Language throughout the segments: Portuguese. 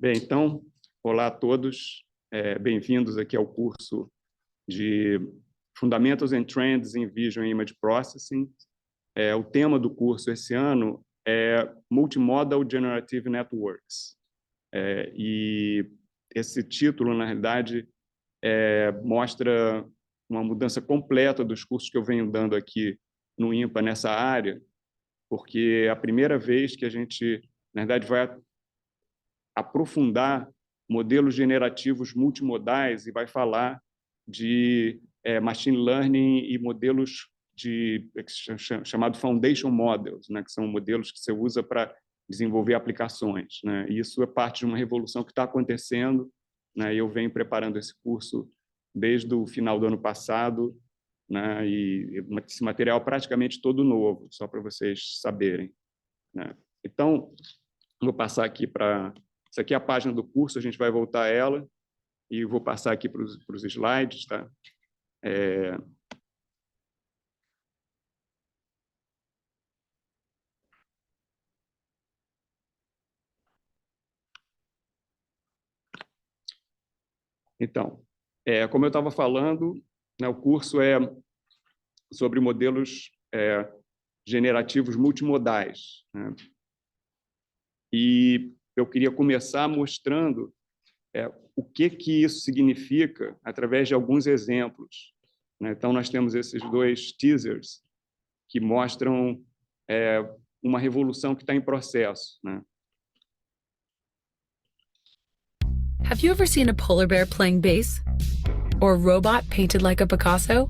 Bem, então, olá a todos, bem-vindos aqui ao curso de Fundamentals and Trends in Vision and Image Processing. O tema do curso esse ano é Multimodal Generative Networks. E esse título, na realidade, mostra uma mudança completa dos cursos que eu venho dando aqui no INPA nessa área, porque é a primeira vez que a gente, na verdade, vai aprofundar modelos generativos multimodais e vai falar de machine learning e modelos chamado foundation models, né, que são modelos que você usa para desenvolver aplicações, né? E isso é parte de uma revolução que está acontecendo, né? E eu venho preparando esse curso desde o final do ano passado, né? E esse material praticamente todo novo, só para vocês saberem, né? Então, vou passar aqui para... Isso aqui é a página do curso, a gente vai voltar a ela e vou passar aqui para os slides, tá? Então, como eu estava falando, né, o curso é sobre modelos generativos multimodais, né? E eu queria começar mostrando o que isso significa através de alguns exemplos, né? Então, nós temos esses dois teasers que mostram uma revolução que está em processo, né? Have you ever seen a polar bear playing bass? Or a robot painted like a Picasso?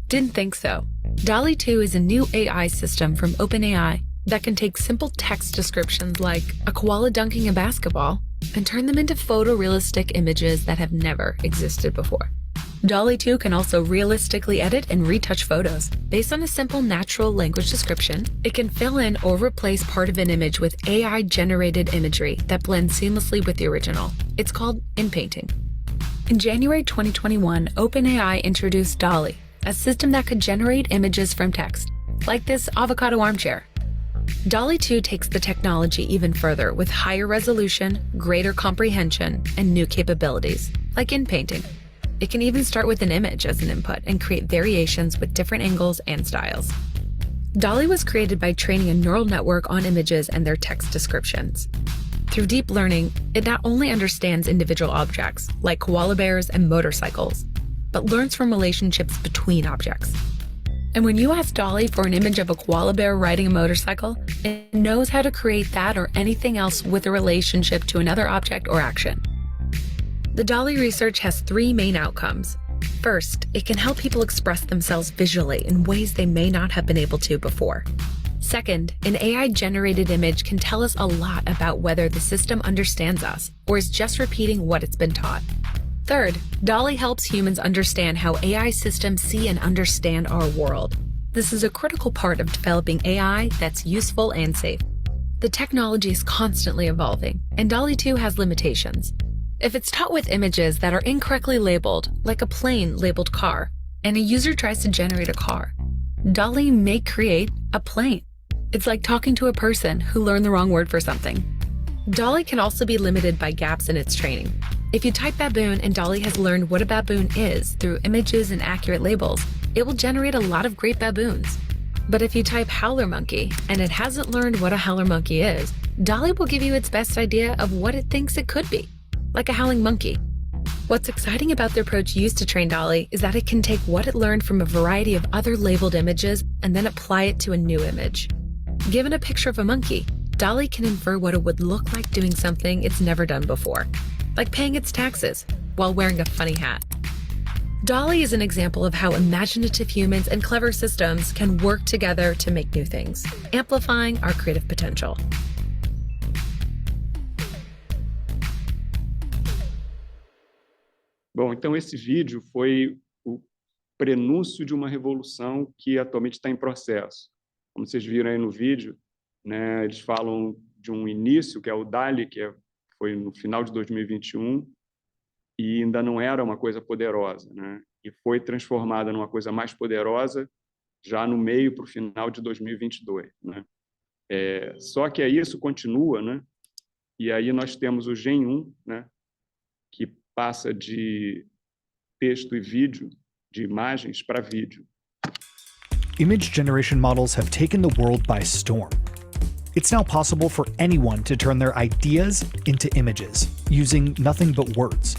Didn't think so. DALL-E 2 is a new AI system from OpenAI that can take simple text descriptions like a koala dunking a basketball and turn them into photorealistic images that have never existed before. DALL-E 2 can also realistically edit and retouch photos. Based on a simple natural language description, it can fill in or replace part of an image with AI-generated imagery that blends seamlessly with the original. It's called inpainting. In January 2021, OpenAI introduced DALL-E, a system that could generate images from text, like this avocado armchair. DALL-E 2 takes the technology even further with higher resolution, greater comprehension, and new capabilities, like inpainting. It can even start with an image as an input and create variations with different angles and styles. DALL-E was created by training a neural network on images and their text descriptions. Through deep learning, it not only understands individual objects, like koala bears and motorcycles, but learns from relationships between objects. And when you ask DALL-E for an image of a koala bear riding a motorcycle, it knows how to create that or anything else with a relationship to another object or action. The DALL-E research has three main outcomes. First, it can help people express themselves visually in ways they may not have been able to before. Second, an AI-generated image can tell us a lot about whether the system understands us or is just repeating what it's been taught. Third, DALL-E helps humans understand how AI systems see and understand our world. This is a critical part of developing AI that's useful and safe. The technology is constantly evolving, and DALL-E 2 has limitations. If it's taught with images that are incorrectly labeled, like a plane labeled car, and a user tries to generate a car, DALL-E may create a plane. It's like talking to a person who learned the wrong word for something. DALL-E can also be limited by gaps in its training. If you type baboon and DALL-E has learned what a baboon is through images and accurate labels, it will generate a lot of great baboons. But if you type howler monkey and it hasn't learned what a howler monkey is, DALL-E will give you its best idea of what it thinks it could be, like a howling monkey. What's exciting about the approach used to train DALL-E is that it can take what it learned from a variety of other labeled images and then apply it to a new image. Given a picture of a monkey, DALL-E can infer what it would look like doing something it's never done before, like paying its taxes while wearing a funny hat. DALL-E is an example of how imaginative humans and clever systems can work together to make new things, amplifying our creative potential. Bom, então esse vídeo foi o prenúncio de uma revolução que atualmente está em processo. Como vocês viram aí no vídeo, né, eles falam de um início, que é o DALL-E, foi no final de 2021, e ainda não era uma coisa poderosa, né? E foi transformada numa coisa mais poderosa já no meio para o final de 2022, né? Só que isso continua, né? E aí nós temos o Gen 1, né, que passa de texto e vídeo, de imagens para vídeo. Image generation models have taken the world by storm. It's now possible for anyone to turn their ideas into images using nothing but words.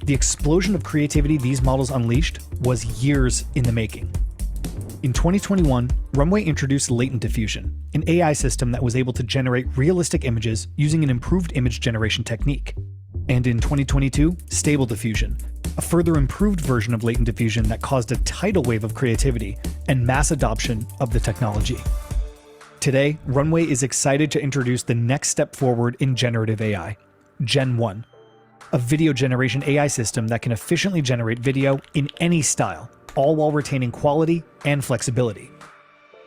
The explosion of creativity these models unleashed was years in the making. In 2021, Runway introduced Latent Diffusion, an AI system that was able to generate realistic images using an improved image generation technique. And in 2022, Stable Diffusion, a further improved version of Latent Diffusion that caused a tidal wave of creativity and mass adoption of the technology. Today, Runway is excited to introduce the next step forward in generative AI, Gen 1, a video generation AI system that can efficiently generate video in any style, all while retaining quality and flexibility.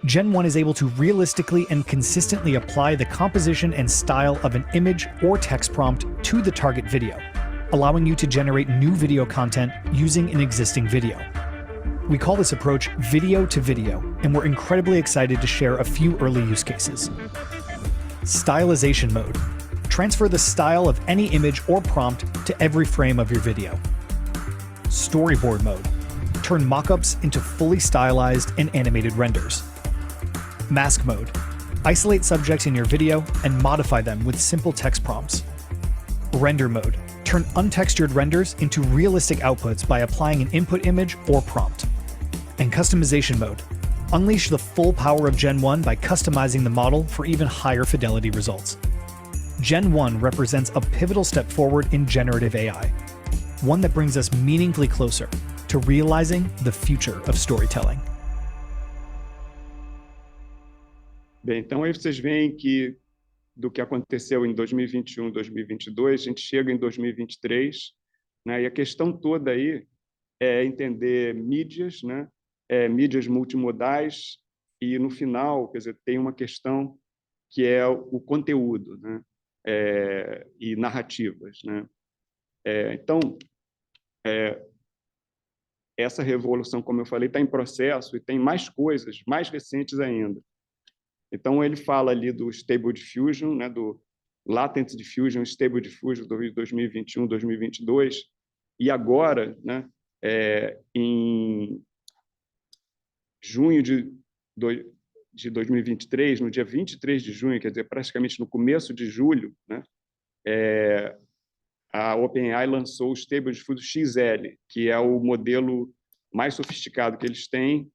Gen 1 is able to realistically and consistently apply the composition and style of an image or text prompt to the target video, allowing you to generate new video content using an existing video. We call this approach video to video, and we're incredibly excited to share a few early use cases. Stylization mode. Transfer the style of any image or prompt to every frame of your video. Storyboard mode. Turn mockups into fully stylized and animated renders. Mask mode. Isolate subjects in your video and modify them with simple text prompts. Render mode. Turn untextured renders into realistic outputs by applying an input image or prompt. And customization mode. Unleash the full power of Gen 1 by customizing the model for even higher fidelity results. Gen 1 represents a pivotal step forward in generative AI, one that brings us meaningfully closer to realizing the future of storytelling. Bem, então aí vocês veem que do que aconteceu em 2021, 2022, a gente chega em 2023, né? E a questão toda aí é entender mídias, né? Mídias multimodais e no final, quer dizer, tem uma questão que é o conteúdo, né? E narrativas, né? Então, essa revolução, como eu falei, está em processo e tem mais coisas, mais recentes ainda. Então, ele fala ali do Stable Diffusion, né, do Latent Diffusion, Stable Diffusion de 2021, 2022, e agora, né, em junho de 2023, no dia 23 de junho, quer dizer, praticamente no começo de julho, né, a OpenAI lançou o Stable Diffusion XL, que é o modelo mais sofisticado que eles têm,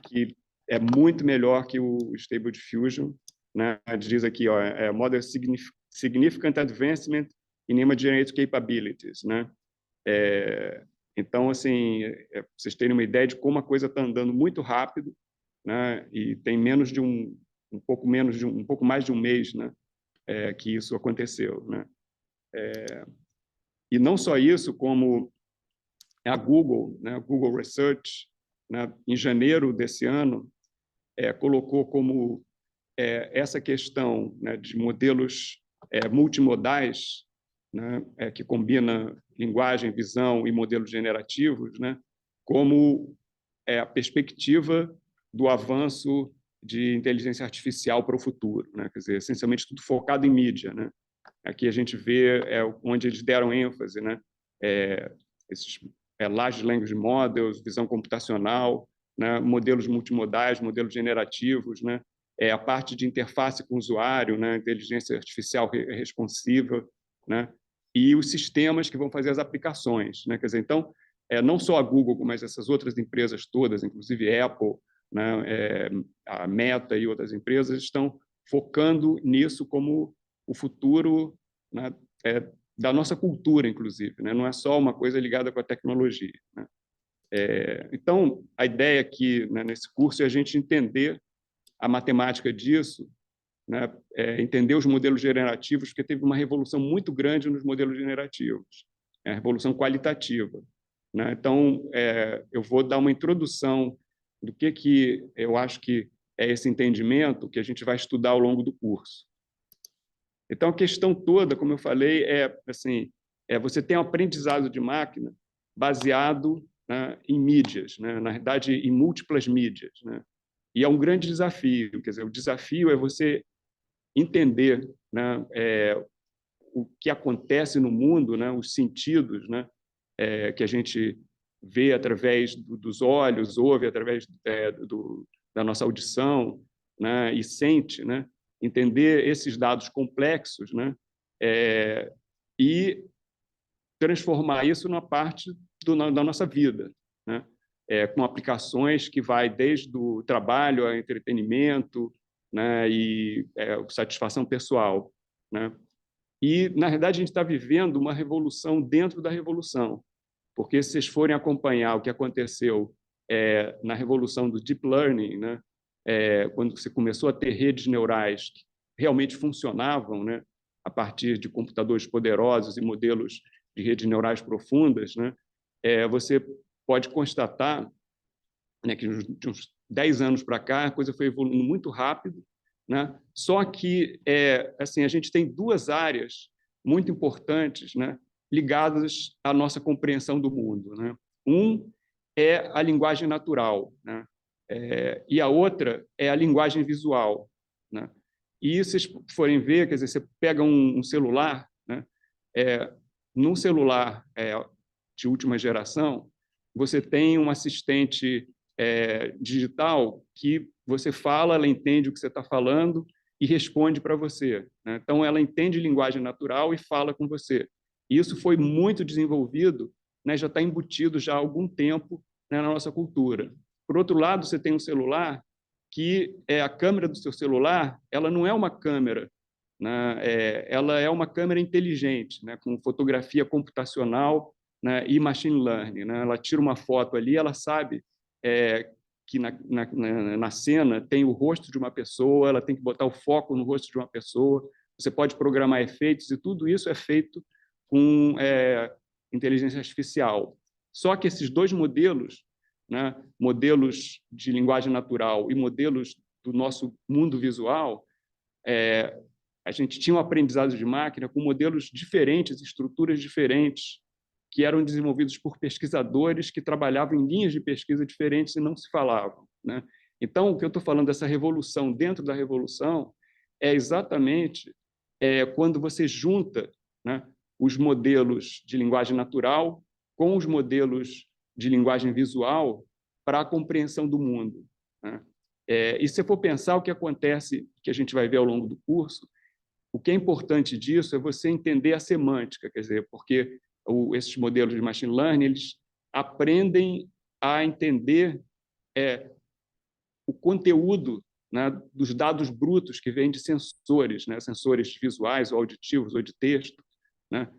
que é muito melhor que o Stable Diffusion, né? Diz aqui, ó, Model Significant Advancement in Image Generative Capabilities, né? Então, assim, vocês terem uma ideia de como a coisa está andando muito rápido, né? E tem menos de um pouco mais de um mês, né? Que isso aconteceu, né? E não só isso, como a Google, né? Google Research, né? Em janeiro desse ano, colocou como essa questão, né, de modelos multimodais, né, que combina linguagem, visão e modelos generativos, né, como a perspectiva do avanço de inteligência artificial para o futuro, né? Quer dizer, essencialmente tudo focado em mídia, né? Aqui a gente vê onde eles deram ênfase, né? Esses large language models, visão computacional, né? Modelos multimodais, modelos generativos, né? A parte de interface com o usuário, né? Inteligência artificial responsiva, né? E os sistemas que vão fazer as aplicações, né? Quer dizer, então, não só a Google, mas essas outras empresas todas, inclusive Apple, né? A Meta e outras empresas, estão focando nisso como o futuro, né? Da nossa cultura, inclusive, né? Não é só uma coisa ligada com a tecnologia, né? Então, a ideia aqui, né, nesse curso é a gente entender a matemática disso, né, entender os modelos generativos, porque teve uma revolução muito grande nos modelos generativos, a revolução qualitativa, né? Então, eu vou dar uma introdução do que eu acho que é esse entendimento que a gente vai estudar ao longo do curso. Então, a questão toda, como eu falei, você tem um aprendizado de máquina baseado, né, em mídias, né? Na verdade, em múltiplas mídias, né? E é um grande desafio. Quer dizer, o desafio é você entender, né, o que acontece no mundo, né, os sentidos, né, que a gente vê através dos olhos, ouve através da nossa audição, né, e sente, né, entender esses dados complexos, né, e transformar isso numa parte da nossa vida, né, com aplicações que vai desde o trabalho ao entretenimento, né, e satisfação pessoal, né. E, na verdade, a gente está vivendo uma revolução dentro da revolução, porque se vocês forem acompanhar o que aconteceu na revolução do Deep Learning, né, quando você começou a ter redes neurais que realmente funcionavam, né, a partir de computadores poderosos e modelos de redes neurais profundas, né, você pode constatar, né, que de uns 10 anos para cá a coisa foi evoluindo muito rápido, né? Só que assim, a gente tem duas áreas muito importantes, né, ligadas à nossa compreensão do mundo, né? Um é a linguagem natural, né? E a outra é a linguagem visual, né? E se vocês forem ver, quer dizer, você pega um celular, né? Num celular de última geração, você tem um assistente digital que você fala, ela entende o que você está falando e responde para você, né? Então, ela entende linguagem natural e fala com você. E isso foi muito desenvolvido, né? Já está embutido já há algum tempo, né, na nossa cultura. Por outro lado, você tem um celular que a câmera do seu celular, ela não é uma câmera, né? Ela é uma câmera inteligente, né, com fotografia computacional, né, e machine learning, né? Ela tira uma foto ali, ela sabe que na cena tem o rosto de uma pessoa, ela tem que botar o foco no rosto de uma pessoa, você pode programar efeitos, e tudo isso é feito com inteligência artificial. Só que esses dois modelos, né, modelos de linguagem natural e modelos do nosso mundo visual, a gente tinha um aprendizado de máquina com modelos diferentes, estruturas diferentes, que eram desenvolvidos por pesquisadores que trabalhavam em linhas de pesquisa diferentes e não se falavam, né? Então, o que eu estou falando dessa revolução dentro da revolução é exatamente quando você junta, né, os modelos de linguagem natural com os modelos de linguagem visual para a compreensão do mundo, né? E se for pensar o que acontece, que a gente vai ver ao longo do curso, o que é importante disso é você entender a semântica, quer dizer, porque esses modelos de machine learning, eles aprendem a entender o conteúdo, né, dos dados brutos que vêm de sensores, né, sensores visuais ou auditivos ou de texto, né?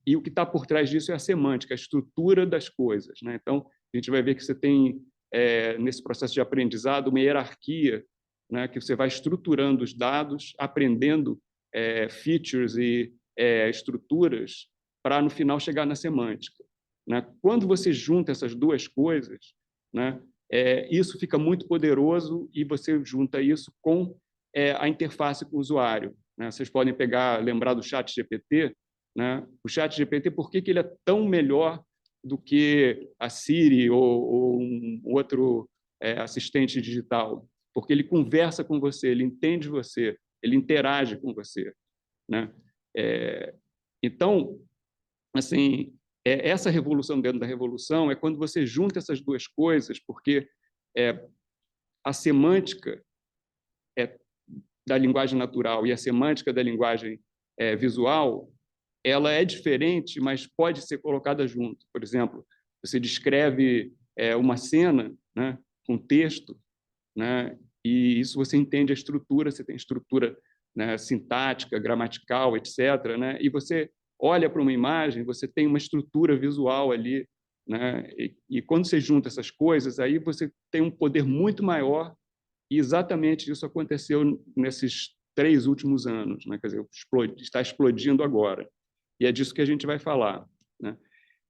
E o que está por trás disso é a semântica, a estrutura das coisas, né? Então, a gente vai ver que você tem, nesse processo de aprendizado, uma hierarquia, né, que você vai estruturando os dados, aprendendo features e estruturas para, no final, chegar na semântica, né? Quando você junta essas duas coisas, né, isso fica muito poderoso e você junta isso com a interface com o usuário, né? Vocês podem lembrar do ChatGPT, né? O ChatGPT, por que ele é tão melhor do que a Siri ou um outro assistente digital? Porque ele conversa com você, ele entende você, ele interage com você, né? Então, assim, essa revolução dentro da revolução é quando você junta essas duas coisas, porque a semântica da linguagem natural e a semântica da linguagem visual, ela é diferente, mas pode ser colocada junto. Por exemplo, você descreve uma cena, né, com texto, né, e isso você entende a estrutura, você tem estrutura, né, sintática, gramatical, etc., né, e você olha para uma imagem, você tem uma estrutura visual ali, né, e quando você junta essas coisas, aí você tem um poder muito maior, e exatamente isso aconteceu nesses 3 últimos anos, né, quer dizer, está explodindo agora, e é disso que a gente vai falar, né?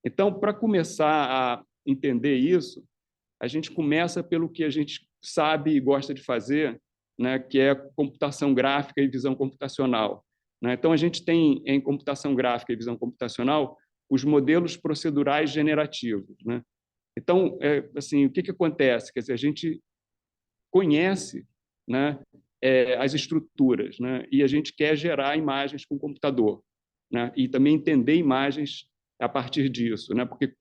Então, para começar a entender isso, a gente começa pelo que a gente sabe e gosta de fazer, né, que é computação gráfica e visão computacional, né? Então, a gente tem em computação gráfica e visão computacional os modelos procedurais generativos, né? Então, assim, o que acontece? Quer dizer, a gente conhece, né, as estruturas, né? E a gente quer gerar imagens com o computador, né? E também entender imagens a partir disso, né? Porque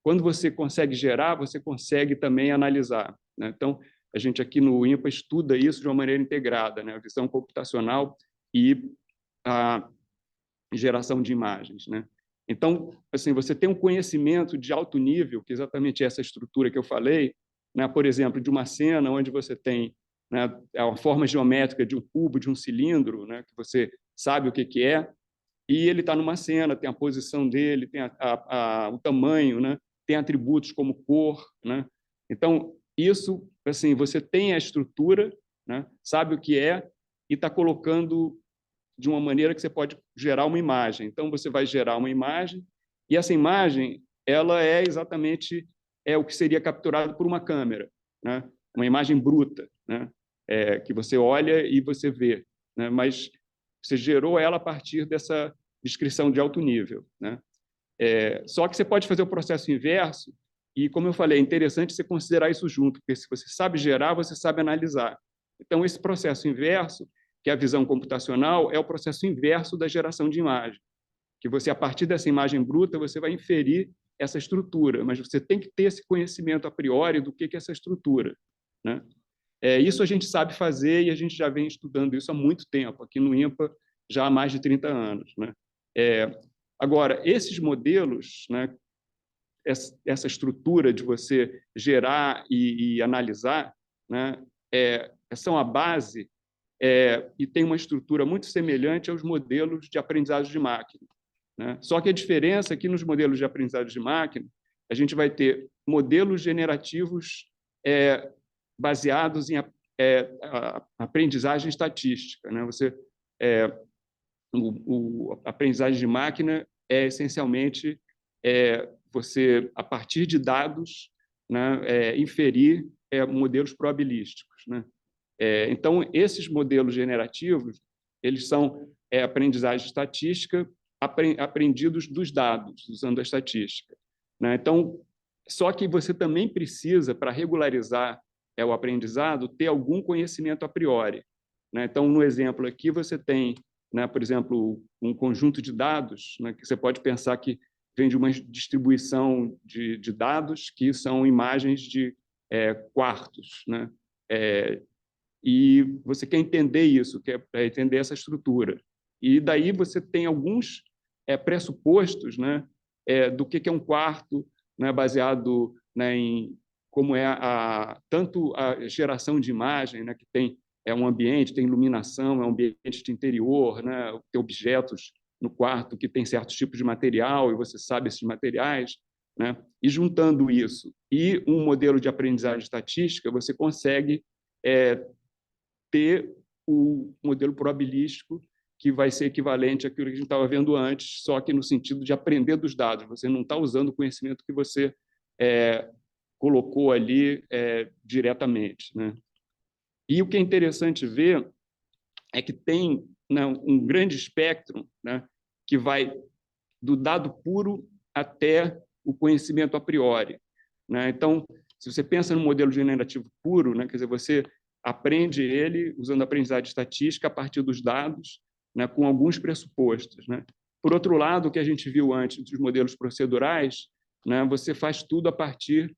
quando você consegue gerar, você consegue também analisar, né? Então, a gente aqui no INPA estuda isso de uma maneira integrada, né? A visão computacional e a geração de imagens, né? Então, assim, você tem um conhecimento de alto nível, que é exatamente essa estrutura que eu falei, né? Por exemplo, de uma cena onde você tem, né, a forma geométrica de um cubo, de um cilindro, né, que você sabe o que é, e ele está numa cena, tem a posição dele, tem o tamanho, né? Tem atributos como cor, né? Então, isso, assim, você tem a estrutura, né? Sabe o que é e está colocando de uma maneira que você pode gerar uma imagem. Então, você vai gerar uma imagem e essa imagem ela é exatamente o que seria capturado por uma câmera, né? Uma imagem bruta, né? Que você olha e você vê, né? Mas você gerou ela a partir dessa descrição de alto nível, né? Só que você pode fazer o processo inverso e, como eu falei, é interessante você considerar isso junto, porque se você sabe gerar, você sabe analisar. Então, esse processo inverso, que é a visão computacional, é o processo inverso da geração de imagem, que você, a partir dessa imagem bruta, você vai inferir essa estrutura, mas você tem que ter esse conhecimento a priori do que é essa estrutura, né? Isso a gente sabe fazer e a gente já vem estudando isso há muito tempo, aqui no INPA já há mais de 30 anos, né? Agora, esses modelos, né, essa estrutura de você gerar e analisar, né, são a base e tem uma estrutura muito semelhante aos modelos de aprendizagem de máquina, né? Só que a diferença é que nos modelos de aprendizagem de máquina, a gente vai ter modelos generativos baseados em aprendizagem estatística, né? A aprendizagem de máquina é essencialmente você, a partir de dados, né, inferir modelos probabilísticos, né? Então, esses modelos generativos, eles são aprendizagem estatística aprendidos dos dados, usando a estatística, né? Então, só que você também precisa, para regularizar o aprendizado, ter algum conhecimento a priori, né? Então, no exemplo aqui, você tem, né, por exemplo, um conjunto de dados, né, que você pode pensar que vem de uma distribuição de dados que são imagens de quartos, né? E você quer entender isso, quer entender essa estrutura. E daí você tem alguns pressupostos, né, do que é um quarto, né, baseado, né, em como é tanto a geração de imagem, né, que tem um ambiente, tem iluminação, é um ambiente de interior, né, tem objetos no quarto que tem certos tipos de material e você sabe esses materiais, né? E juntando isso e um modelo de aprendizagem estatística, você consegue ter o modelo probabilístico que vai ser equivalente àquilo que a gente estava vendo antes, só que no sentido de aprender dos dados. Você não está usando o conhecimento que você colocou ali diretamente, né? E o que é interessante ver é que tem, né, um grande espectro, né, que vai do dado puro até o conhecimento a priori, né? Então, se você pensa no modelo generativo puro, né, quer dizer, você aprende ele usando a aprendizagem estatística a partir dos dados, né, com alguns pressupostos, né? Por outro lado, o que a gente viu antes dos modelos procedurais, né, você faz tudo a partir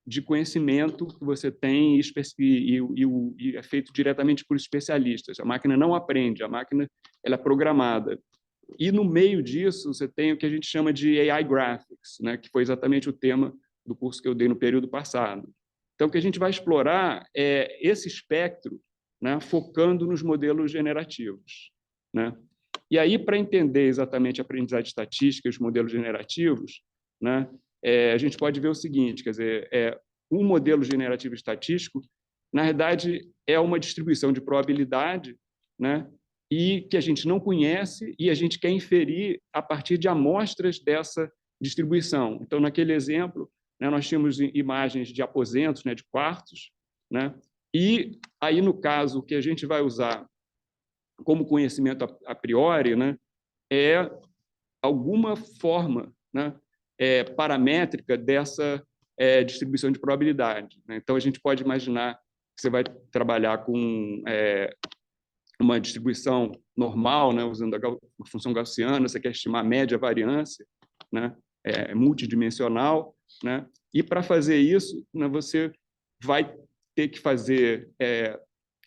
de conhecimento que você tem e é feito diretamente por especialistas. A máquina não aprende, a máquina ela é programada. E no meio disso, você tem o que a gente chama de AI Graphics, né, que foi exatamente o tema do curso que eu dei no período passado. Então, o que a gente vai explorar é esse espectro, né, focando nos modelos generativos, né? E aí, para entender exatamente a aprendizagem estatística e os modelos generativos, né, a gente pode ver o seguinte, quer dizer, um modelo generativo estatístico, na verdade, é uma distribuição de probabilidade, né, e que a gente não conhece e a gente quer inferir a partir de amostras dessa distribuição. Então, naquele exemplo, né, nós tínhamos imagens de aposentos, né, de quartos, né, e aí, no caso, o que a gente vai usar como conhecimento a priori, né, é alguma forma, né, paramétrica dessa distribuição de probabilidade, né? Então, a gente pode imaginar que você vai trabalhar com uma distribuição normal, né, usando a função gaussiana, você quer estimar a média variância, né, multidimensional, né, e para fazer isso, né, você vai ter que fazer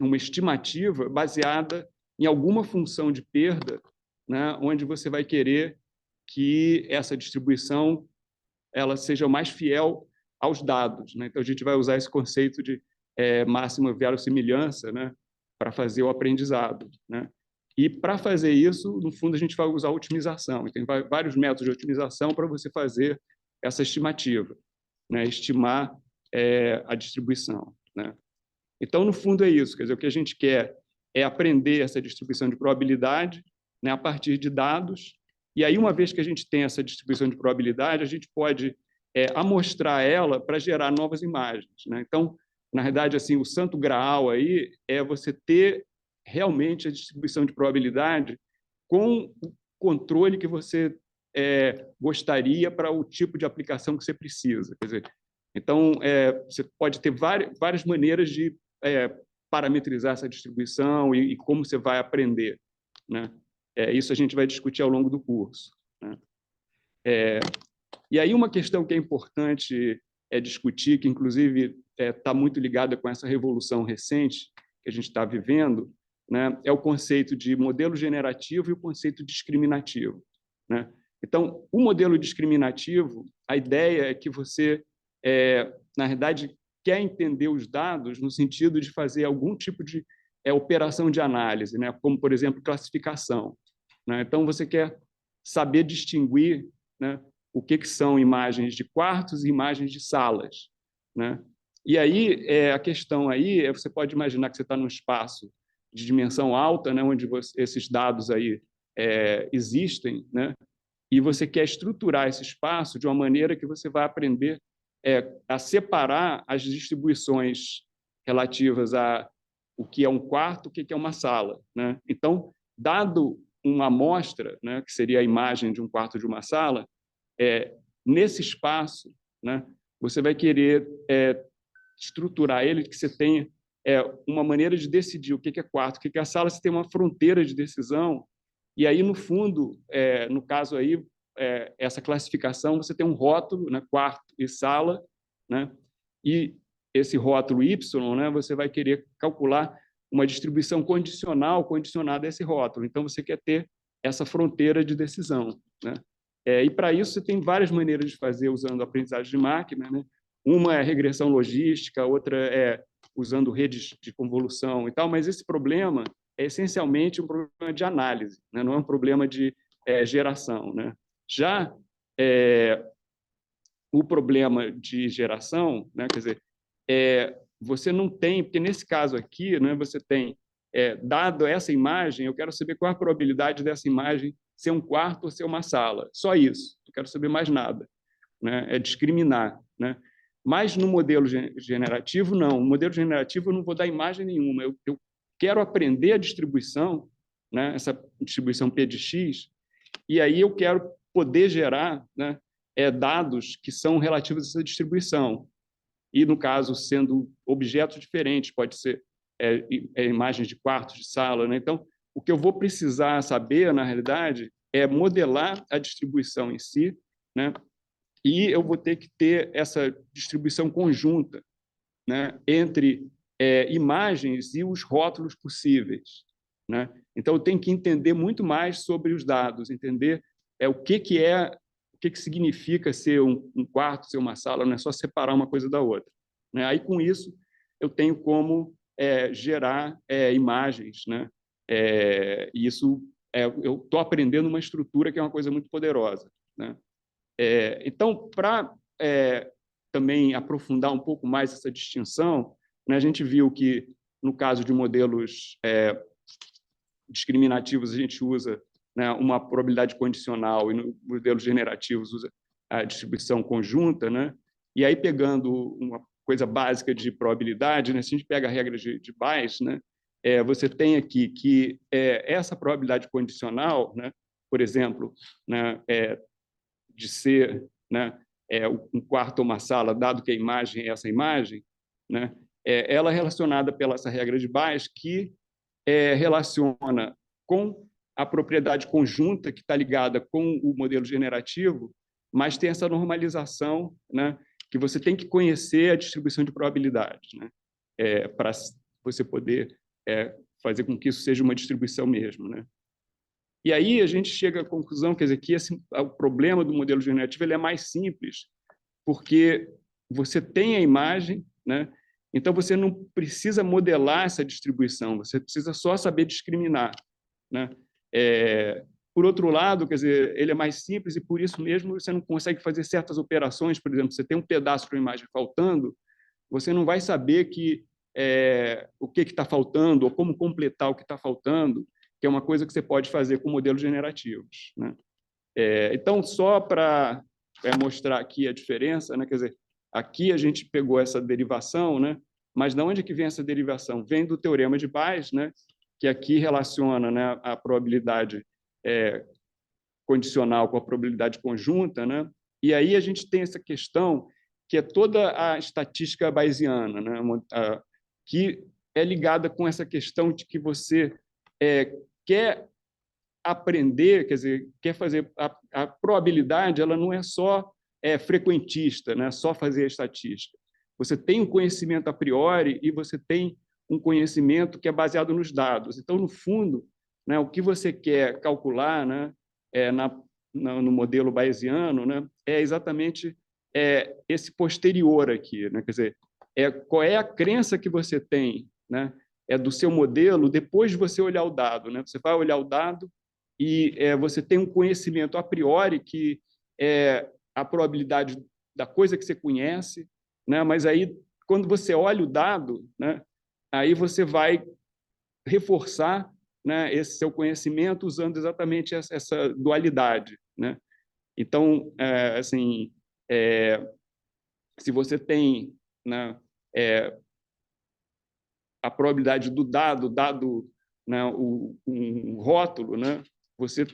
uma estimativa baseada em alguma função de perda, né, onde você vai querer que essa distribuição ela seja mais fiel aos dados, né? Então, a gente vai usar esse conceito de máxima verossimilhança, né, para fazer o aprendizado, né? E, para fazer isso, no fundo, a gente vai usar a otimização. Tem vários métodos de otimização para você fazer essa estimativa, né? Estimar a distribuição, né? Então, no fundo, é isso. Quer dizer, o que a gente quer é aprender essa distribuição de probabilidade, né, a partir de dados. E aí, uma vez que a gente tem essa distribuição de probabilidade, a gente pode amostrar ela para gerar novas imagens, né? Então, na verdade, assim, o santo graal aí é você ter realmente a distribuição de probabilidade com o controle que você gostaria para o tipo de aplicação que você precisa. Quer dizer, então, você pode ter várias maneiras de parametrizar essa distribuição e como você vai aprender, né? Isso a gente vai discutir ao longo do curso, né? E aí uma questão que é importante discutir, que inclusive está muito ligada com essa revolução recente que a gente está vivendo, né, é o conceito de modelo generativo e o conceito discriminativo, né? Então, o modelo discriminativo, a ideia é que você, na verdade, quer entender os dados no sentido de fazer algum tipo de operação de análise, né, como, por exemplo, classificação, né? Então, você quer saber distinguir, né, o que são imagens de quartos e imagens de salas, né? E aí, a questão aí você pode imaginar que você está num espaço de dimensão alta, né, onde esses dados aí existem, né? E você quer estruturar esse espaço de uma maneira que você vai aprender a separar as distribuições relativas a o que é um quarto, o que é uma sala, né? Então, dado uma amostra, né, que seria a imagem de um quarto de uma sala, nesse espaço, né, você vai querer estruturar ele, que você tenha uma maneira de decidir o que é quarto, o que é a sala, você tem uma fronteira de decisão. E aí, no fundo, no caso aí, essa classificação, você tem um rótulo, né, quarto e sala, né, e esse rótulo Y, né, você vai querer calcular uma distribuição condicional condicionada a esse rótulo. Então, você quer ter essa fronteira de decisão, né? E, para isso, você tem várias maneiras de fazer usando a aprendizagem de máquina, né? Uma é regressão logística, outra é usando redes de convolução e tal, mas esse problema é essencialmente um problema de análise, né? Não é um problema de geração, né? Já o problema de geração, né? Quer dizer, você não tem, porque nesse caso aqui, né, você tem, dado essa imagem, eu quero saber qual a probabilidade dessa imagem ser um quarto ou ser uma sala. Só isso, não quero saber mais nada, né? É discriminar, né? Mas no modelo generativo, não. No modelo generativo, eu não vou dar imagem nenhuma. Eu quero aprender a distribuição, né, essa distribuição P de X, e aí eu quero poder gerar, né, dados que são relativos a essa distribuição. E, no caso, sendo objetos diferentes, pode ser imagens de quartos, de sala, né? Então, o que eu vou precisar saber, na realidade, é modelar a distribuição em si, né? E eu vou ter que ter essa distribuição conjunta, né, entre imagens e os rótulos possíveis, né? Então, eu tenho que entender muito mais sobre os dados, entender o que significa ser um quarto, ser uma sala, não é só separar uma coisa da outra, né? Aí, com isso, eu tenho como gerar imagens, né? Isso, eu estou aprendendo uma estrutura que é uma coisa muito poderosa, né? Então, para também aprofundar um pouco mais essa distinção, né, a gente viu que, no caso de modelos discriminativos, a gente usa, né, uma probabilidade condicional, e no modelos generativos usa a distribuição conjunta, né? E aí, pegando uma coisa básica de probabilidade, né, se a gente pega a regra de Bayes, né, você tem aqui que essa probabilidade condicional, né, por exemplo, né, de ser, né, um quarto ou uma sala, dado que a imagem é essa imagem, né, ela é relacionada pela essa regra de Bayes, que relaciona com a propriedade conjunta, que está ligada com o modelo generativo, mas tem essa normalização, né, que você tem que conhecer a distribuição de probabilidades, né, para você poder fazer com que isso seja uma distribuição mesmo, né? E aí a gente chega à conclusão, quer dizer, que o problema do modelo generativo ele é mais simples, porque você tem a imagem, né? Então você não precisa modelar essa distribuição, você precisa só saber discriminar, né? Por outro lado, quer dizer, ele é mais simples e por isso mesmo você não consegue fazer certas operações. Por exemplo, você tem um pedaço de uma imagem faltando, você não vai saber o que está faltando ou como completar o que está faltando, que é uma coisa que você pode fazer com modelos generativos, né? Então, só para mostrar aqui a diferença, né? Quer dizer, aqui a gente pegou essa derivação, né? Mas de onde que vem essa derivação? Vem do teorema de Bayes, né? Que aqui relaciona, né, a probabilidade condicional com a probabilidade conjunta, né? E aí a gente tem essa questão que é toda a estatística bayesiana, né? Que é ligada com essa questão de que você quer aprender, quer dizer, quer fazer a probabilidade, ela não é só frequentista, né? Só fazer a estatística. Você tem um conhecimento a priori e você tem um conhecimento que é baseado nos dados. Então, no fundo, né, o que você quer calcular, né, no modelo bayesiano, né, é exatamente esse posterior aqui, né? Quer dizer, qual é a crença que você tem, né, do seu modelo depois de você olhar o dado, né? Você vai olhar o dado e você tem um conhecimento a priori que é a probabilidade da coisa que você conhece, né? Mas aí, quando você olha o dado, né, aí você vai reforçar, né, esse seu conhecimento usando exatamente essa dualidade, né? Então, assim, se você tem, né, a probabilidade do dado, né, um rótulo, né, você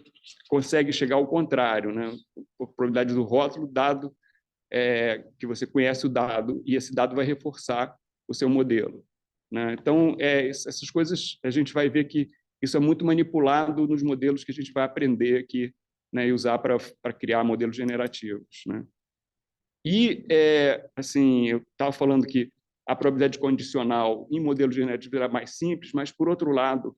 consegue chegar ao contrário, né? A probabilidade do rótulo, dado que você conhece o dado, e esse dado vai reforçar o seu modelo, né? Então, essas coisas a gente vai ver que isso é muito manipulado nos modelos que a gente vai aprender aqui, né, e usar para criar modelos generativos, né? E, assim, eu estava falando que a probabilidade condicional em modelo generativo era mais simples, mas, por outro lado,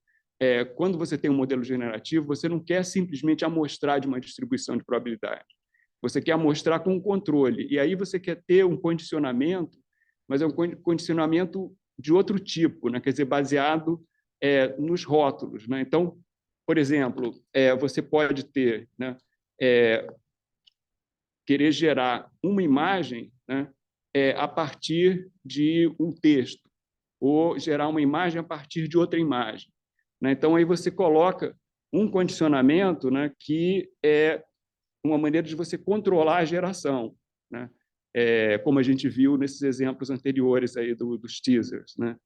quando você tem um modelo generativo, você não quer simplesmente amostrar de uma distribuição de probabilidade. Você quer amostrar com um controle. E aí você quer ter um condicionamento, mas é um condicionamento de outro tipo, né? Quer dizer, baseado nos rótulos, né? Então, por exemplo, você pode ter, né, querer gerar uma imagem, né, a partir de um texto, ou gerar uma imagem a partir de outra imagem, né? Então, aí você coloca um condicionamento, né, que é uma maneira de você controlar a geração, né? Como a gente viu nesses exemplos anteriores aí dos teasers, né?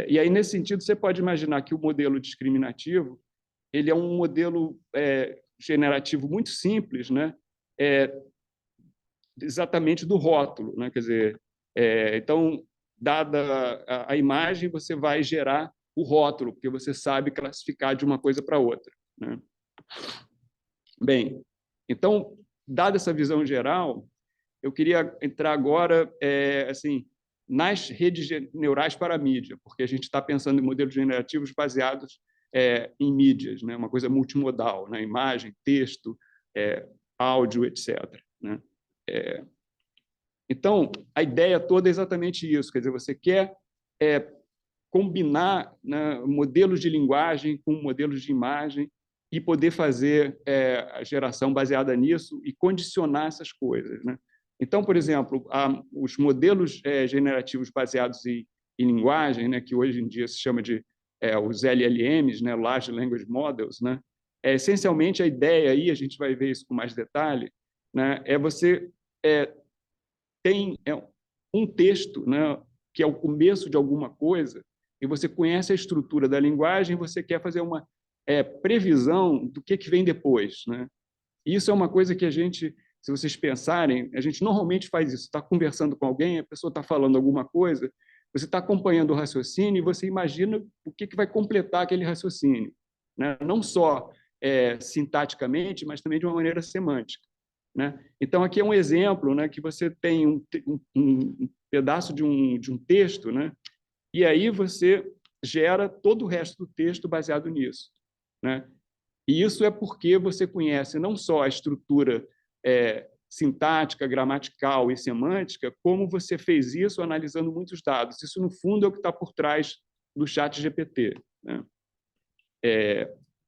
E aí, nesse sentido, você pode imaginar que o modelo discriminativo ele é um modelo generativo muito simples, né? Exatamente do rótulo, né? Quer dizer, então, dada a imagem, você vai gerar o rótulo, porque você sabe classificar de uma coisa para outra, né? Bem, então, dada essa visão geral, eu queria entrar agora assim, nas redes neurais para a mídia, porque a gente está pensando em modelos generativos baseados em mídias, né? Uma coisa multimodal, né? Imagem, texto, áudio, etc., né? Então, a ideia toda é exatamente isso, quer dizer, você quer combinar, né, modelos de linguagem com modelos de imagem e poder fazer a geração baseada nisso e condicionar essas coisas, né? Então, por exemplo, os modelos generativos baseados em linguagem, né, que hoje em dia se chama de os LLMs, né, Large Language Models, né, essencialmente a ideia aí, a gente vai ver isso com mais detalhe, né, você tem um texto, né, que é o começo de alguma coisa, e você conhece a estrutura da linguagem, você quer fazer uma previsão do que vem depois, né? Isso é uma coisa que a gente, se vocês pensarem, a gente normalmente faz isso. Está conversando com alguém, a pessoa está falando alguma coisa, você está acompanhando o raciocínio e você imagina o que vai completar aquele raciocínio, né? Não só sintaticamente, mas também de uma maneira semântica, né? Então, aqui é um exemplo, né, que você tem um pedaço de um texto, né, e aí você gera todo o resto do texto baseado nisso, né? E isso é porque você conhece não só a estrutura sintática, gramatical e semântica, como você fez isso analisando muitos dados. Isso, no fundo, é o que está por trás do ChatGPT, né?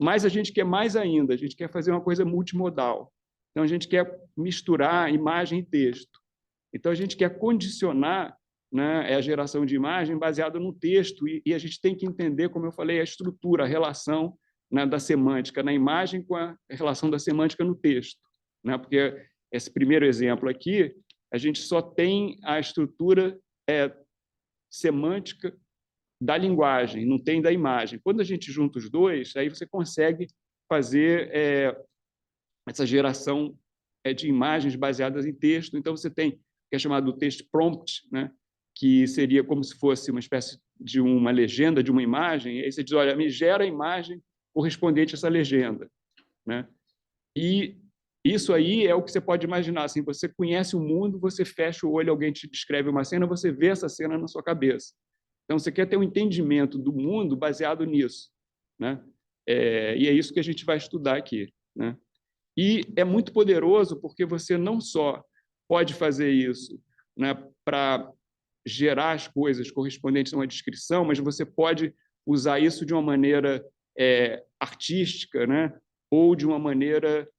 Mas a gente quer mais ainda, a gente quer fazer uma coisa multimodal. Então, a gente quer misturar imagem e texto. Então, a gente quer condicionar, né, a geração de imagem baseada no texto, e a gente tem que entender, como eu falei, a estrutura, a relação, né, da semântica na imagem com a relação da semântica no texto, né? Porque esse primeiro exemplo aqui, a gente só tem a estrutura semântica da linguagem, não tem da imagem. Quando a gente junta os dois, aí você consegue fazer essa geração de imagens baseadas em texto. Então, você tem o que é chamado de text prompt, né? Que seria como se fosse uma espécie de uma legenda de uma imagem. E aí você diz, olha, me gera a imagem correspondente a essa legenda, né? E isso aí é o que você pode imaginar. Assim, você conhece o mundo, você fecha o olho, alguém te descreve uma cena, você vê essa cena na sua cabeça. Então, você quer ter um entendimento do mundo baseado nisso, né? E é isso que a gente vai estudar aqui, né? E é muito poderoso porque você não só pode fazer isso, né, para gerar as coisas correspondentes a uma descrição, mas você pode usar isso de uma maneira artística, né, ou de uma maneira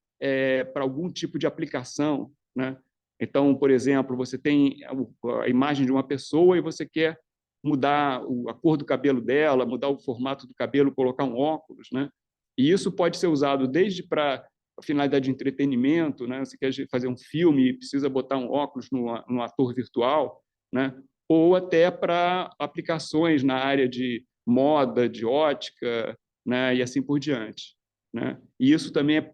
para algum tipo de aplicação, né? Então, por exemplo, você tem a imagem de uma pessoa e você quer mudar a cor do cabelo dela, mudar o formato do cabelo, colocar um óculos, né? E isso pode ser usado desde para a finalidade de entretenimento, né? Você quer fazer um filme e precisa botar um óculos no ator virtual, né? Ou até para aplicações na área de moda, de ótica, né? E assim por diante, né? E isso também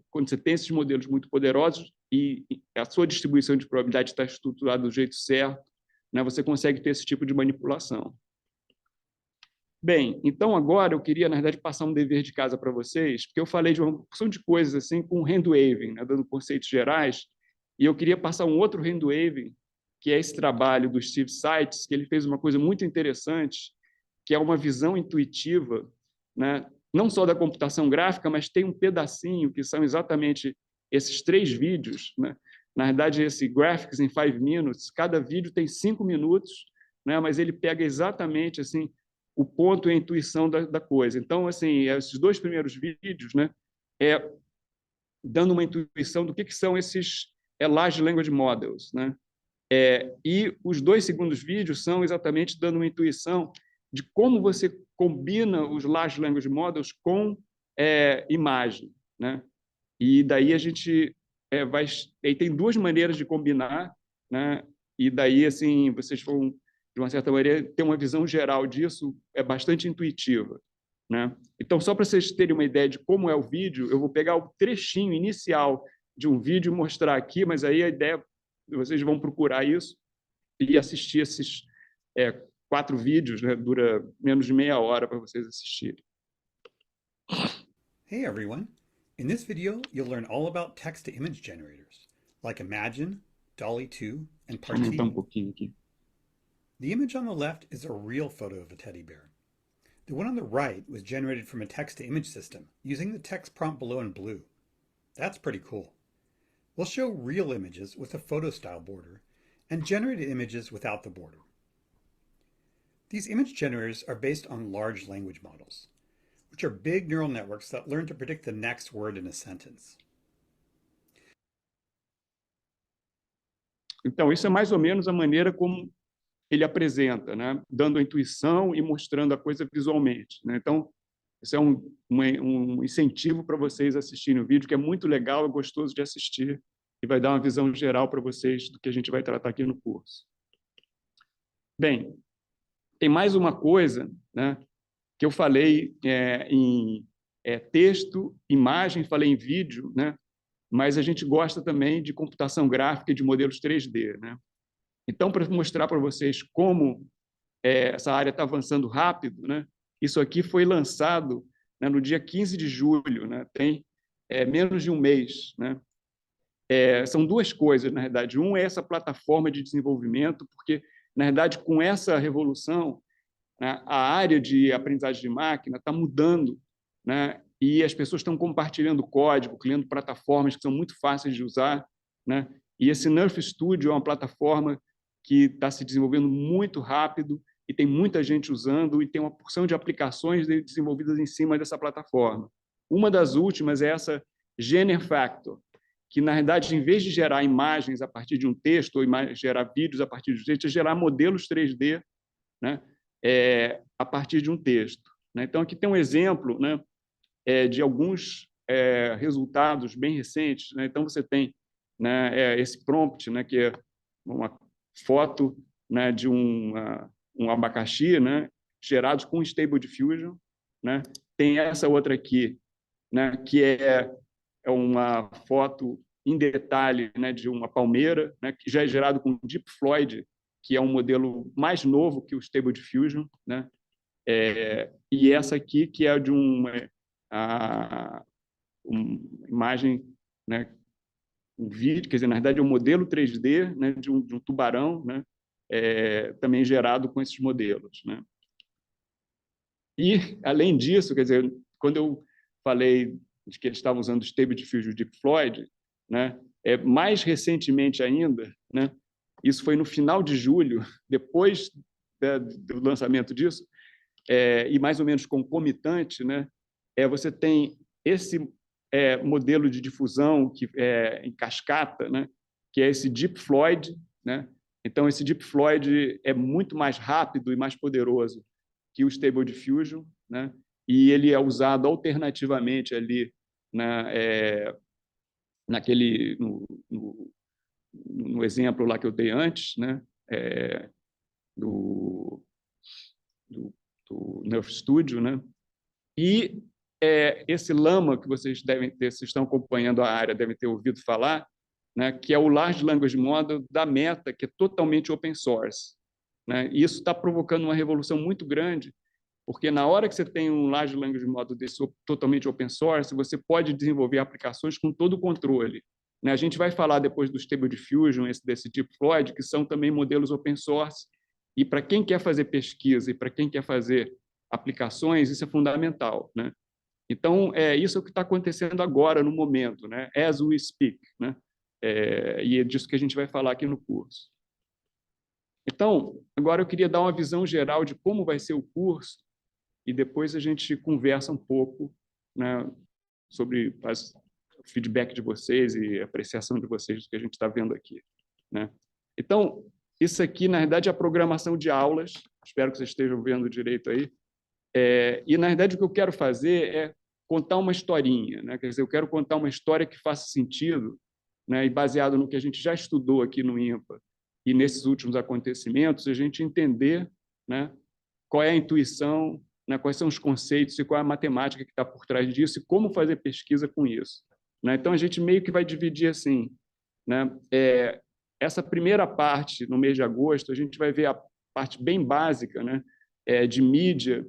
quando você tem esses modelos muito poderosos e a sua distribuição de probabilidade está estruturada do jeito certo, né? Você consegue ter esse tipo de manipulação. Bem, então agora eu queria, na verdade, passar um dever de casa para vocês, porque eu falei de uma porção de coisas assim com hand-waving, né, dando conceitos gerais, e eu queria passar um outro hand-waving, que é esse trabalho do Steve Seitz, que ele fez uma coisa muito interessante, que é uma visão intuitiva, né, não só da computação gráfica, mas tem um pedacinho que são exatamente esses 3 vídeos, né? Na verdade, esse Graphics in 5 Minutes, cada vídeo tem 5 minutos, né, mas ele pega exatamente assim o ponto e a intuição da coisa. Então, assim, esses 2 primeiros vídeos, né, dando uma intuição do que são esses Large Language Models, né? E os 2 segundos vídeos são exatamente dando uma intuição de como você combina os Large Language Models com imagem, né? E daí a gente aí tem 2 maneiras de combinar, né? E daí, assim, vocês vão, de uma certa maneira, ter uma visão geral disso, bastante intuitiva, né? Então, só para vocês terem uma ideia de como é o vídeo, eu vou pegar o trechinho inicial de um vídeo e mostrar aqui, mas aí a ideia, vocês vão procurar isso e assistir esses 4 vídeos, né? Dura menos de meia hora para vocês assistirem. Hey everyone! In this video, you'll learn all about text-to-image generators, like Imagen, DALL-E 2, and Vou aumentar Parti. pouquinho aqui. The image on the left is a real photo of a teddy bear. The one on the right was generated from a text-to-image system using the text prompt below in blue. That's pretty cool. We'll show real images with a photo-style border and generated images without the border. These image generators are based on large language models, which are big neural networks that learn to predict the next word in a sentence. Então, isso é mais ou menos a maneira como ele apresenta, né? Dando a intuição e mostrando a coisa visualmente, né? Então, isso é um incentivo para vocês assistirem o vídeo, que é muito legal, é gostoso de assistir e vai dar uma visão geral para vocês do que a gente vai tratar aqui no curso. Bem, tem mais uma coisa, né, que eu falei em texto, imagem, falei em vídeo, né, mas a gente gosta também de computação gráfica e de modelos 3D, né? Então, para mostrar para vocês como essa área está avançando rápido, né? Isso aqui foi lançado, né, no dia 15 de julho, né? Tem menos de um mês, né? São duas coisas, na verdade. Um é essa plataforma de desenvolvimento, porque, na verdade, com essa revolução, né, a área de aprendizagem de máquina está mudando, né? E as pessoas estão compartilhando código, criando plataformas que são muito fáceis de usar, né? E esse Nerf Studio é uma plataforma que está se desenvolvendo muito rápido e tem muita gente usando e tem uma porção de aplicações desenvolvidas em cima dessa plataforma. Uma das últimas é essa GenerFactor, que, na verdade, em vez de gerar imagens a partir de um texto ou gerar vídeos a partir de um texto, é gerar modelos 3D, né? A partir de um texto, né? Então, aqui tem um exemplo, né, de alguns resultados bem recentes, né? Então, você tem, né, esse prompt, né, que é uma foto, né, de um abacaxi, né, gerados com Stable Diffusion, né? Tem essa outra aqui, né, que é uma foto em detalhe, né, de uma palmeira, né, que já é gerado com Deep Floyd, que é um modelo mais novo que o Stable Diffusion, né? E essa aqui, que é de uma imagem, né, um vídeo, quer dizer, na verdade, é um modelo 3D, né, de um tubarão, né, também gerado com esses modelos, né? E, além disso, quer dizer, quando eu falei de que eles estavam usando o Stable Diffusion Deep Floyd, né, mais recentemente ainda, né, isso foi no final de julho, depois do lançamento disso, e mais ou menos concomitante, né, você tem esse modelo de difusão que em cascata, né, que é esse Deep Floyd, né? Então, esse Deep Floyd é muito mais rápido e mais poderoso que o Stable Diffusion, né? E ele é usado alternativamente ali, né, no exemplo lá que eu dei antes, né, do Nerf Studio, né? E esse Llama que vocês devem ter, se estão acompanhando a área, devem ter ouvido falar, né, que é o Large Language Model da Meta, que é totalmente open source, né? E isso está provocando uma revolução muito grande, porque na hora que você tem um Large Language Model desse totalmente open source, você pode desenvolver aplicações com todo o controle, né? A gente vai falar depois do Stable Diffusion, desse Deep Floyd, que são também modelos open source, e para quem quer fazer pesquisa e para quem quer fazer aplicações, isso é fundamental, né? Então, isso é o que está acontecendo agora, no momento, né? As we speak, né? E é disso que a gente vai falar aqui no curso. Então, agora eu queria dar uma visão geral de como vai ser o curso e depois a gente conversa um pouco, né, sobre o feedback de vocês e a apreciação de vocês do que a gente está vendo aqui, né? Então, isso aqui, na verdade, é a programação de aulas. Espero que vocês estejam vendo direito aí. E, na verdade, o que eu quero fazer é contar uma historinha, né? Quer dizer, eu quero contar uma história que faça sentido, né? E baseado no que a gente já estudou aqui no INPA e nesses últimos acontecimentos, a gente entender, né, qual é a intuição, né, quais são os conceitos e qual é a matemática que está por trás disso e como fazer pesquisa com isso, né? Então, a gente meio que vai dividir assim, né? Essa primeira parte, no mês de agosto, a gente vai ver a parte bem básica, né, de mídia,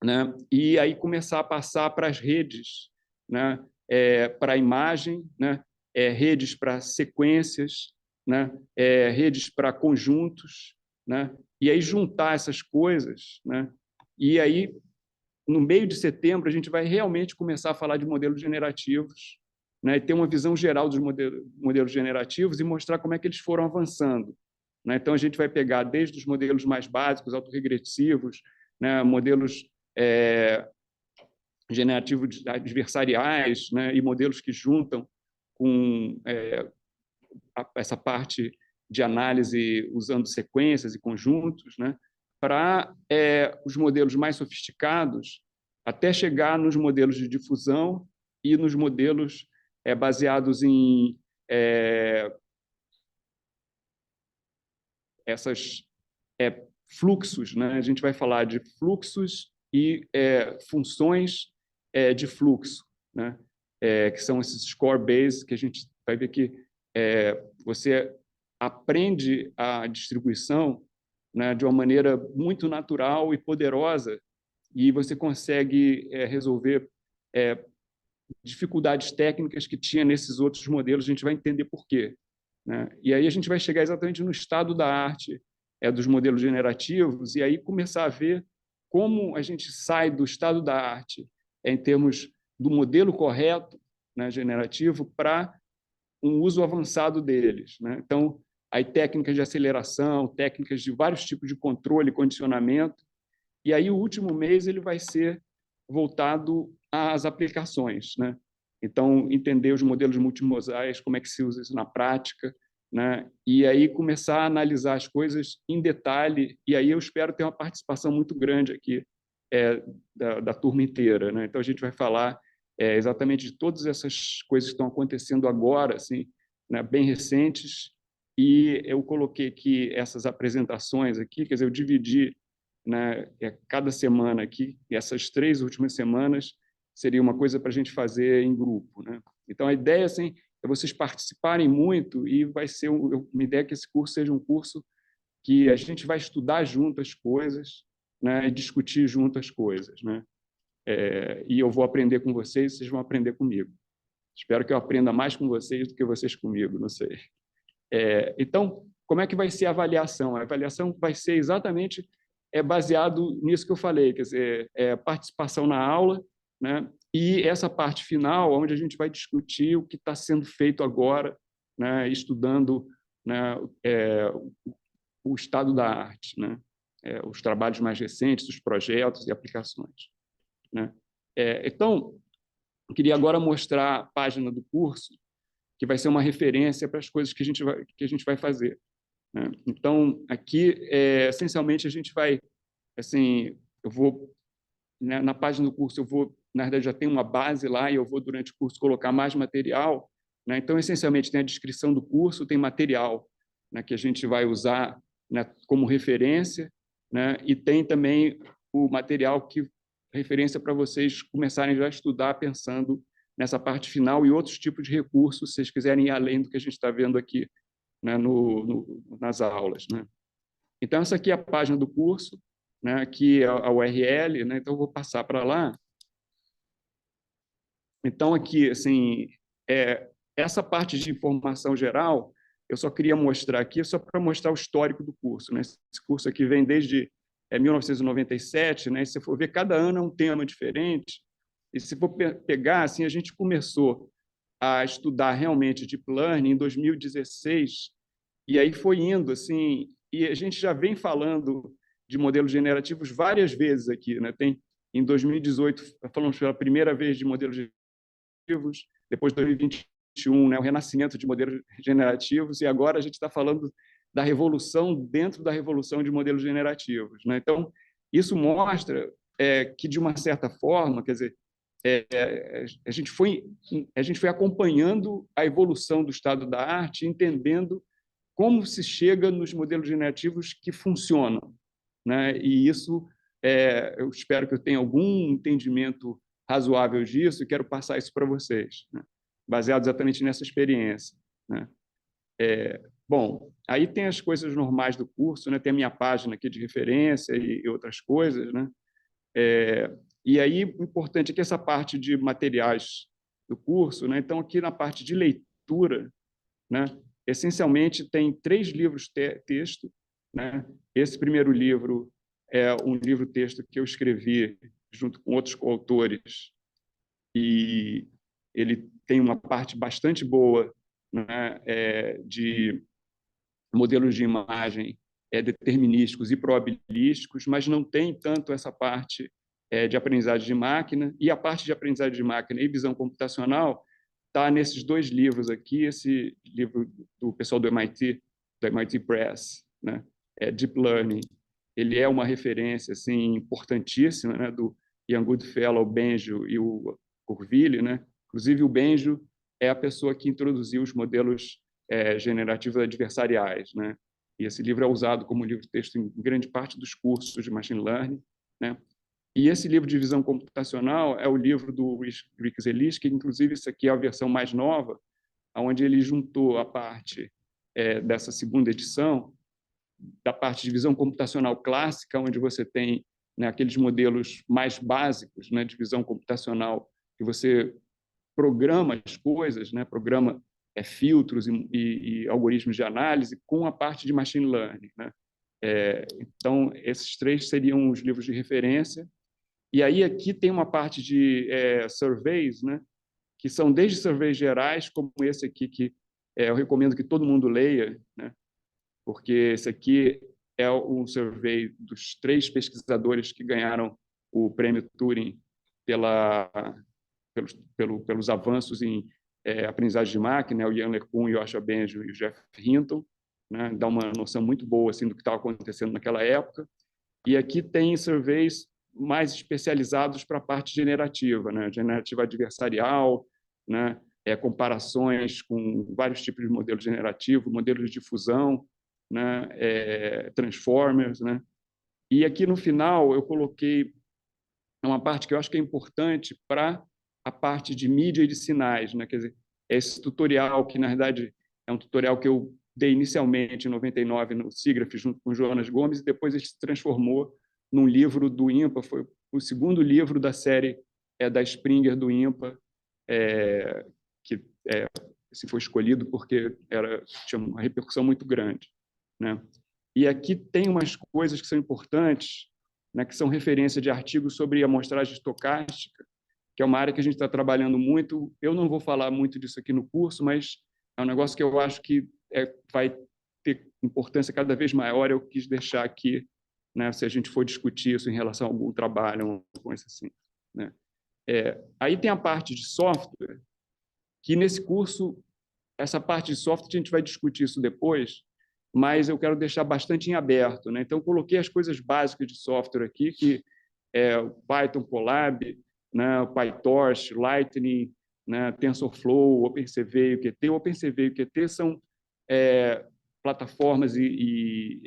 né? E aí começar a passar para as redes, né? Para a imagem, né? Redes para sequências, né? Redes para conjuntos, né? E aí juntar essas coisas, né? E aí, no meio de setembro, a gente vai realmente começar a falar de modelos generativos, né? E ter uma visão geral dos modelos generativos e mostrar como é que eles foram avançando, né? Então, a gente vai pegar desde os modelos mais básicos, autorregressivos, né? Modelos generativos adversariais, né? E modelos que juntam com essa parte de análise usando sequências e conjuntos, né? Para os modelos mais sofisticados, até chegar nos modelos de difusão e nos modelos baseados em essas fluxos, né? A gente vai falar de fluxos e funções de fluxo, né? Que são esses score base, que a gente vai ver que você aprende a distribuição né, de uma maneira muito natural e poderosa, e você consegue resolver dificuldades técnicas que tinha nesses outros modelos. A gente vai entender por quê, né? E aí a gente vai chegar exatamente no estado da arte dos modelos generativos, e aí começar a ver como a gente sai do estado da arte em termos do modelo correto, né, generativo, para um uso avançado deles, né? Então, aí técnicas de aceleração, técnicas de vários tipos de controle, condicionamento, e aí o último mês ele vai ser voltado às aplicações, né? Então, entender os modelos multimosais, como é que se usa isso na prática, né? E aí começar a analisar as coisas em detalhe, e aí eu espero ter uma participação muito grande aqui da turma inteira, né? Então, a gente vai falar exatamente de todas essas coisas que estão acontecendo agora, assim, né, bem recentes, e eu coloquei aqui essas apresentações aqui, quer dizer, eu dividi, né, cada semana aqui, e essas 3 últimas semanas seria uma coisa para a gente fazer em grupo, né? Então, a ideia, assim, é vocês participarem muito, e vai ser uma ideia que esse curso seja um curso que a gente vai estudar junto as coisas, né, e discutir junto as coisas, né? E eu vou aprender com vocês, vocês vão aprender comigo. Espero que eu aprenda mais com vocês do que vocês comigo, não sei. Então, como é que vai ser a avaliação? A avaliação vai ser exatamente baseado nisso que eu falei, quer dizer, participação na aula, né? E essa parte final, onde a gente vai discutir o que está sendo feito agora, né? Estudando, né, o estado da arte, né? Os trabalhos mais recentes, os projetos e aplicações, né? Então, eu queria agora mostrar a página do curso, que vai ser uma referência para as coisas que a gente vai fazer, né? Então, aqui, essencialmente, a gente vai, assim, eu vou, né, na página do curso, eu vou, na verdade, já tem uma base lá, e eu vou, durante o curso, colocar mais material, né? Então, essencialmente, tem a descrição do curso, tem material, né, que a gente vai usar, né, como referência, né? E tem também o material que referência para vocês começarem já a estudar pensando nessa parte final e outros tipos de recursos, se vocês quiserem ir além do que a gente está vendo aqui, né, nas aulas, né? Então, essa aqui é a página do curso, né, aqui é a URL, né? Então, eu vou passar para lá. Então, aqui, assim, essa parte de informação geral, eu só queria mostrar aqui, só para mostrar o histórico do curso, né? Esse curso aqui vem desde 1997, né? E se você for ver, cada ano é um tema diferente. E se for pegar, assim, a gente começou a estudar realmente Deep Learning em 2016, e aí foi indo, assim, e a gente já vem falando de modelos generativos várias vezes aqui, né? Tem, em 2018, falamos pela primeira vez de modelos generativos, depois de 2021, né, o renascimento de modelos generativos, e agora a gente está falando da revolução dentro da revolução de modelos generativos, né? Então, isso mostra que, de uma certa forma, quer dizer, a gente foi acompanhando a evolução do estado da arte, entendendo como se chega nos modelos generativos que funcionam, né? E isso, eu espero que eu tenha algum entendimento razoável disso, e quero passar isso para vocês, né? Baseado exatamente nessa experiência, né? Bom, aí tem as coisas normais do curso, né? Tem a minha página aqui de referência e outras coisas, né? E aí, o importante é que essa parte de materiais do curso, né? Então, aqui na parte de leitura, né, essencialmente tem 3 livros-texto, né? Esse primeiro livro é um livro-texto que eu escrevi junto com outros coautores, e ele tem uma parte bastante boa, né, de modelos de imagem determinísticos e probabilísticos, mas não tem tanto essa parte de aprendizagem de máquina, e a parte de aprendizagem de máquina e visão computacional está nesses 2 livros aqui, esse livro do pessoal do MIT Press, né? Deep Learning. Ele é uma referência assim, importantíssima, né? Do Ian Goodfellow, o Benjo e o Courville, né? Inclusive, o Benjo é a pessoa que introduziu os modelos generativos adversariais, né? E esse livro é usado como livro-texto em grande parte dos cursos de Machine Learning, né? E esse livro de visão computacional é o livro do Rick Zelinsky, que, inclusive, isso aqui é a versão mais nova, onde ele juntou a parte dessa segunda edição, da parte de visão computacional clássica, onde você tem, né, aqueles modelos mais básicos, né, de visão computacional, que você programa as coisas, né, programa filtros e algoritmos de análise, com a parte de machine learning, né? Então, esses três seriam os livros de referência. E aí aqui tem uma parte de surveys, né, que são desde surveys gerais, como esse aqui, que eu recomendo que todo mundo leia, né, porque esse aqui é um survey dos 3 pesquisadores que ganharam o prêmio Turing pelos avanços em aprendizagem de máquina, o Ian LeCun, o Yoshua Bengio e o Jeff Hinton, né? Dá uma noção muito boa assim, do que estava acontecendo naquela época. E aqui tem surveys mais especializados para a parte generativa, né? Generativa adversarial, né? Comparações com vários tipos de modelo generativo, modelos de difusão, né? Transformers, né? E aqui no final eu coloquei uma parte que eu acho que é importante para a parte de mídia e de sinais, né? Quer dizer, esse tutorial que na verdade é um tutorial que eu dei inicialmente em 99 no SIGGRAPH junto com o Jonas Gomes, e depois ele se transformou num livro do INPA, foi o segundo livro da série da Springer do INPA, que assim, foi escolhido porque tinha uma repercussão muito grande, né? E aqui tem umas coisas que são importantes, né, que são referência de artigos sobre amostragem estocástica, que é uma área que a gente está trabalhando muito. Eu não vou falar muito disso aqui no curso, mas é um negócio que eu acho que vai ter importância cada vez maior. Eu quis deixar aqui, né, se a gente for discutir isso em relação a algum trabalho, uma coisa assim, né? Aí tem a parte de software, que nesse curso, essa parte de software, a gente vai discutir isso depois, mas eu quero deixar bastante em aberto, né? Então, eu coloquei as coisas básicas de software aqui, que é o Python, Colab, né, o PyTorch, Lightning, né, TensorFlow, OpenCV e o Qt. O OpenCV e o Qt são plataformas e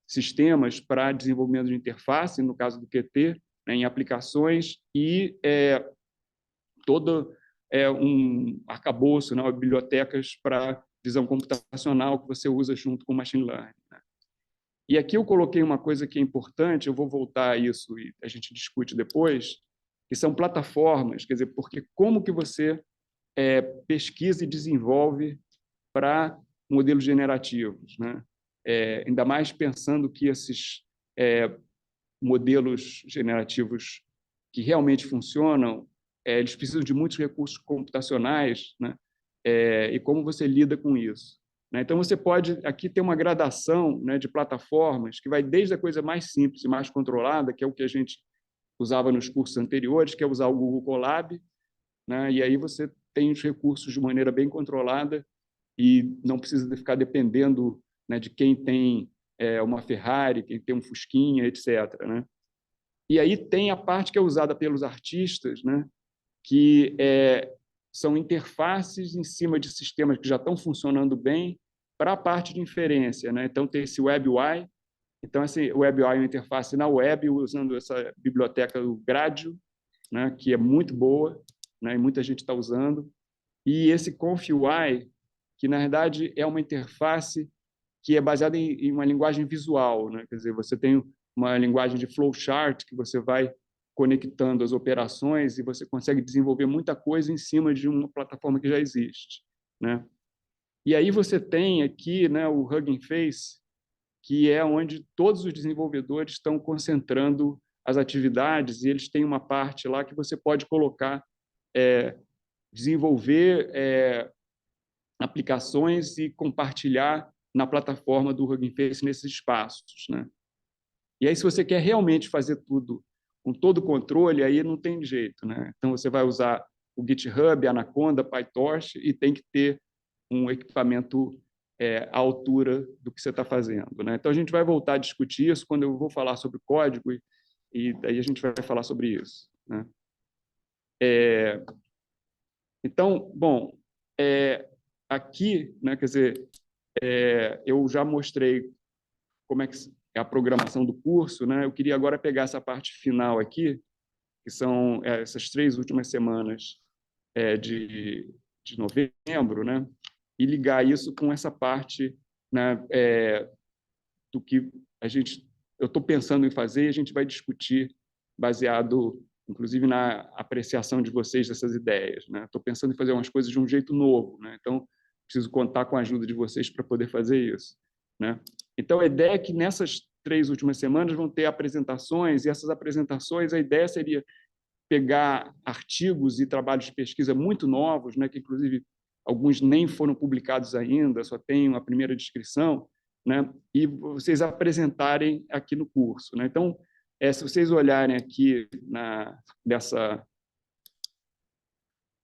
sistemas para desenvolvimento de interface, no caso do Qt, né, em aplicações, e todo um arcabouço, né, bibliotecas para visão computacional que você usa junto com machine learning, né? E aqui eu coloquei uma coisa que é importante, eu vou voltar a isso e a gente discute depois, que são plataformas, quer dizer, porque como que você pesquisa e desenvolve para modelos generativos, né? Ainda mais pensando que esses modelos generativos que realmente funcionam, eles precisam de muitos recursos computacionais, né? E como você lida com isso, né? Então, você pode aqui ter uma gradação, né, de plataformas que vai desde a coisa mais simples e mais controlada, que é o que a gente usava nos cursos anteriores, que é usar o Google Colab, né? E aí você tem os recursos de maneira bem controlada e não precisa ficar dependendo, né, de quem tem uma Ferrari, quem tem um Fusquinha, etc., né? E aí tem a parte que é usada pelos artistas, né, que são interfaces em cima de sistemas que já estão funcionando bem para a parte de inferência, né? Então, tem esse WebUI. Então, esse WebUI é uma interface na web, usando essa biblioteca do Gradio, né, que é muito boa, né, e muita gente está usando. E esse ConfUI, que, na verdade, é uma interface que é baseada em uma linguagem visual, né? Quer dizer, você tem uma linguagem de flowchart que você vai conectando as operações e você consegue desenvolver muita coisa em cima de uma plataforma que já existe, né? E aí você tem aqui, né, o Hugging Face, que é onde todos os desenvolvedores estão concentrando as atividades, e eles têm uma parte lá que você pode colocar, desenvolver aplicações e compartilhar na plataforma do Hugging Face nesses espaços, né? E aí, se você quer realmente fazer tudo com todo o controle, aí não tem jeito, né? Então, você vai usar o GitHub, Anaconda, PyTorch, e tem que ter um equipamento à altura do que você está fazendo, né? Então, a gente vai voltar a discutir isso quando eu vou falar sobre código, e daí a gente vai falar sobre isso, né? Então, bom, aqui, né, quer dizer, eu já mostrei como é que é a programação do curso, né? Eu queria agora pegar essa parte final aqui, que são essas 3 últimas semanas de novembro, né? E ligar isso com essa parte, né, do que eu estou pensando em fazer, e a gente vai discutir baseado, inclusive, na apreciação de vocês dessas ideias, né? Estou pensando em fazer umas coisas de um jeito novo, né? Então, preciso contar com a ajuda de vocês para poder fazer isso, né? Então, a ideia é que nessas 3 últimas semanas vão ter apresentações, e essas apresentações, a ideia seria pegar artigos e trabalhos de pesquisa muito novos, né, que, inclusive, alguns nem foram publicados ainda, só tem uma primeira descrição, né, e vocês apresentarem aqui no curso, né? Então, se vocês olharem aqui nessa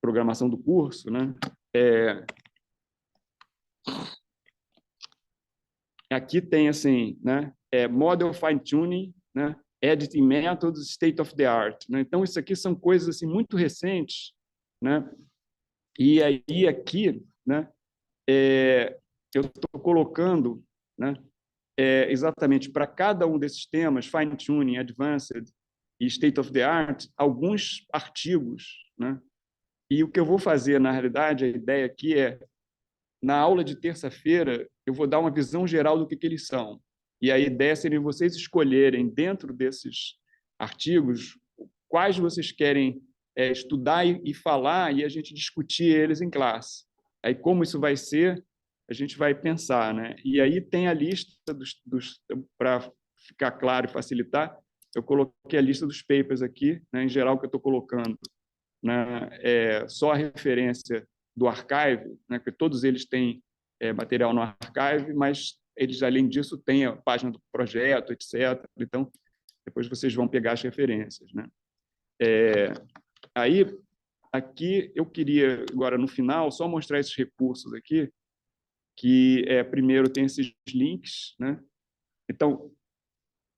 programação do curso, né, aqui tem assim, né, Model Fine Tuning, né, Editing Methods, State of the Art, né? Então, isso aqui são coisas assim muito recentes, né? E aí aqui, né, eu estou colocando, né, exatamente para cada um desses temas, Fine Tuning, Advanced e State of the Art, alguns artigos, né? E o que eu vou fazer, na realidade, a ideia aqui na aula de terça-feira, eu vou dar uma visão geral do que eles são. E a ideia seria vocês escolherem, dentro desses artigos, quais vocês querem estudar e falar, e a gente discutir eles em classe. Aí, como isso vai ser, a gente vai pensar, né? E aí tem a lista para ficar claro e facilitar, eu coloquei a lista dos papers aqui, né, em geral, que eu estou colocando, né, só a referência do archive, né, que todos eles têm material no archive, mas eles, além disso, têm a página do projeto, etc. Então, depois vocês vão pegar as referências, né? Aí, aqui, eu queria, agora, no final, só mostrar esses recursos aqui, que, primeiro, tem esses links, né? Então,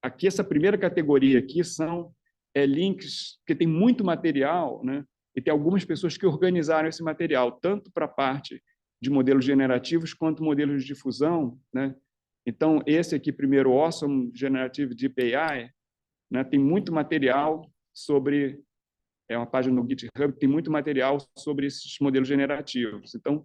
aqui, essa primeira categoria aqui são links, que tem muito material, né? E tem algumas pessoas que organizaram esse material, tanto para a parte de modelos generativos quanto modelos de difusão, né? Então, esse aqui, primeiro, Awesome Generative Deep AI, né? Tem muito material sobre... uma página no GitHub que tem muito material sobre esses modelos generativos. Então,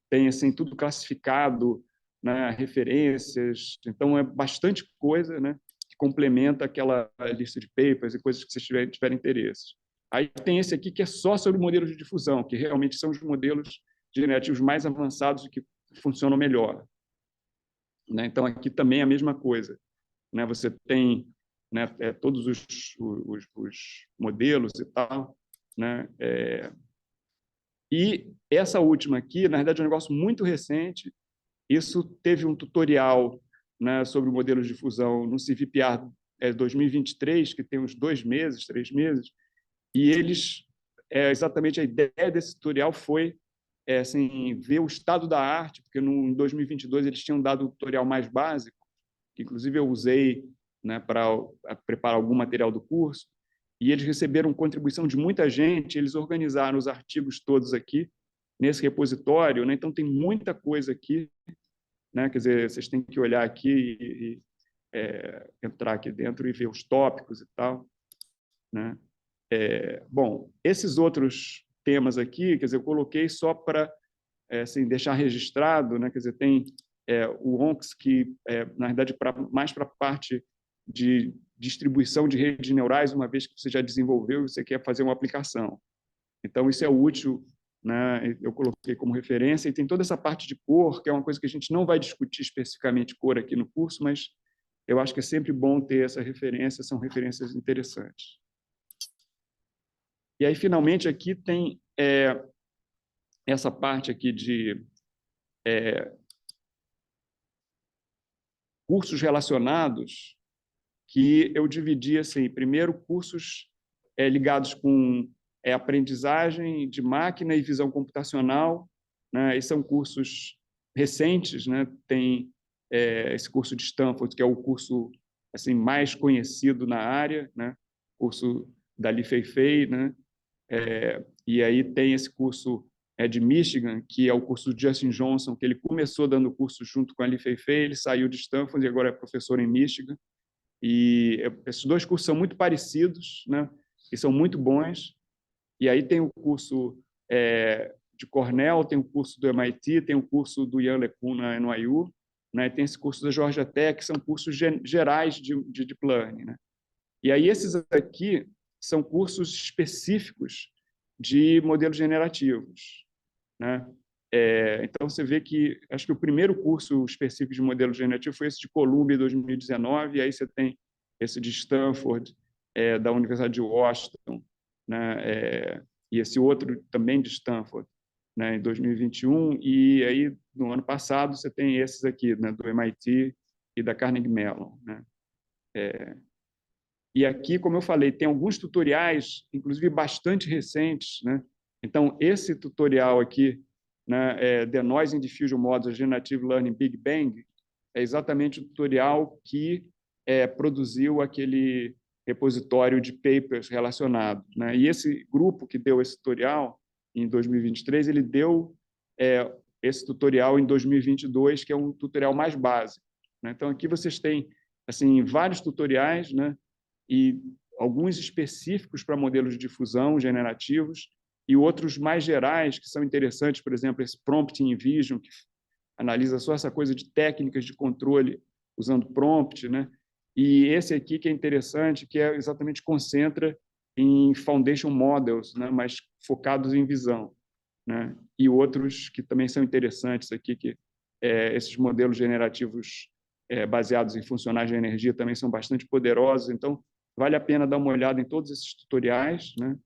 tem assim, tudo classificado, né? Referências. Então, é bastante coisa, né? Que complementa aquela lista de papers e coisas que vocês tiverem interesse. Aí tem esse aqui que é só sobre modelos de difusão, que realmente são os modelos generativos mais avançados e que funcionam melhor, né? Então, aqui também é a mesma coisa, né? Você tem, né, todos os modelos e tal, né? E essa última aqui, na verdade, é um negócio muito recente. Isso teve um tutorial, né, sobre modelos de difusão no CVPR 2023, que tem uns 2 meses, 3 meses, e eles, exatamente a ideia desse tutorial foi assim, ver o estado da arte, porque em 2022 eles tinham dado um tutorial mais básico, que inclusive eu usei, né, para preparar algum material do curso, e eles receberam contribuição de muita gente, eles organizaram os artigos todos aqui, nesse repositório, né? Então tem muita coisa aqui, né? Quer dizer, vocês têm que olhar aqui e entrar aqui dentro e ver os tópicos e tal, né? Bom, esses outros temas aqui, quer dizer, eu coloquei só para assim, deixar registrado, né? Quer dizer, tem o ONCS, que, na verdade, mais para a parte de distribuição de redes neurais, uma vez que você já desenvolveu e você quer fazer uma aplicação. Então, isso é útil, né? Eu coloquei como referência, e tem toda essa parte de cor, que é uma coisa que a gente não vai discutir especificamente cor aqui no curso, mas eu acho que é sempre bom ter essa referência, são referências interessantes. E aí, finalmente, aqui tem essa parte aqui de cursos relacionados, que eu dividi assim, primeiro, cursos ligados com aprendizagem de máquina e visão computacional, né? Esses são cursos recentes, né? Tem esse curso de Stanford, que é o curso assim, mais conhecido na área, né? Curso da Li Feifei, né? E aí tem esse curso de Michigan, que é o curso de Justin Johnson, que ele começou dando curso junto com a Li Feifei, ele saiu de Stanford e agora é professor em Michigan. E esses 2 cursos são muito parecidos, né? E são muito bons. E aí tem o curso de Cornell, tem o curso do MIT, tem o curso do Yan LeCun na NYU, né? E tem esse curso da Georgia Tech, que são cursos gerais de Deep Learning, né? E aí esses aqui são cursos específicos de modelos generativos, né? Então, você vê que, acho que o primeiro curso específico de modelo generativo foi esse de Columbia, em 2019, e aí você tem esse de Stanford, da Universidade de Washington, né? E esse outro também de Stanford, né? Em 2021, e aí, no ano passado, você tem esses aqui, né? Do MIT e da Carnegie Mellon, né? E aqui, como eu falei, tem alguns tutoriais, inclusive bastante recentes, né? Então, esse tutorial aqui, né, The Noise in Diffusion Models Generative Learning Big Bang, é exatamente o tutorial que produziu aquele repositório de papers relacionados, né? E esse grupo que deu esse tutorial em 2023, ele deu esse tutorial em 2022, que é um tutorial mais básico, né? Então, aqui vocês têm assim vários tutoriais, né? E alguns específicos para modelos de difusão generativos e outros mais gerais que são interessantes, por exemplo, esse Prompting Vision, que analisa só essa coisa de técnicas de controle usando prompt, né? E esse aqui que é interessante, que é exatamente concentra em Foundation Models, né? Mas focados em visão, né? E outros que também são interessantes aqui, que esses modelos generativos baseados em funcionais de energia também são bastante poderosos, então vale a pena dar uma olhada em todos esses tutoriais, né?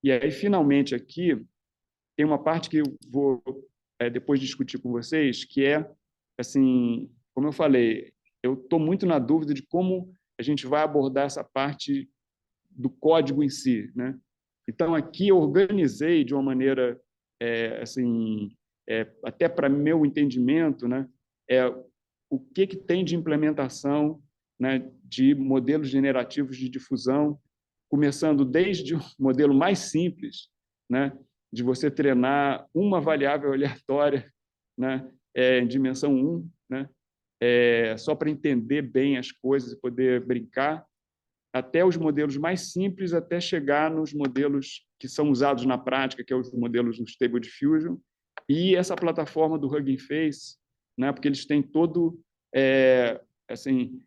E aí, finalmente, aqui, tem uma parte que eu vou depois discutir com vocês, que é, assim, como eu falei, eu estou muito na dúvida de como a gente vai abordar essa parte do código em si, né? Então, aqui eu organizei de uma maneira, assim, até para meu entendimento, né? O que tem de implementação, né, de modelos generativos de difusão, começando desde o modelo mais simples, né, de você treinar uma variável aleatória, né, em dimensão 1, né, só para entender bem as coisas e poder brincar, até os modelos mais simples, até chegar nos modelos que são usados na prática, que são os modelos do Stable Diffusion, e essa plataforma do Hugging Face, né, porque eles têm todo assim,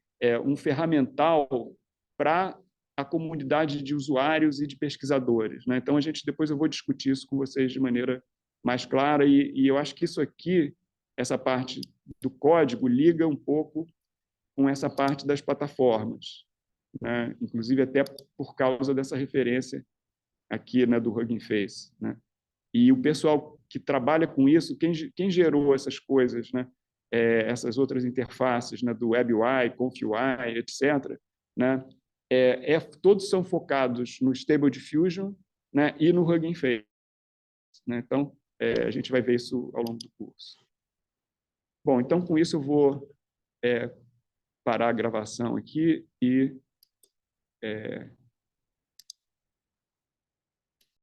um ferramental para a comunidade de usuários e de pesquisadores, né? Então, depois eu vou discutir isso com vocês de maneira mais clara, e eu acho que isso aqui, essa parte do código, liga um pouco com essa parte das plataformas, né? Inclusive até por causa dessa referência aqui, né, do Hugging Face, né? E o pessoal que trabalha com isso, quem gerou essas coisas, né? Essas outras interfaces, né, do WebUI, ConfUI, etc., né? Todos são focados no Stable Diffusion, né, e no Hugging Face, né? Então, a gente vai ver isso ao longo do curso. Bom, então, com isso, eu vou parar a gravação aqui e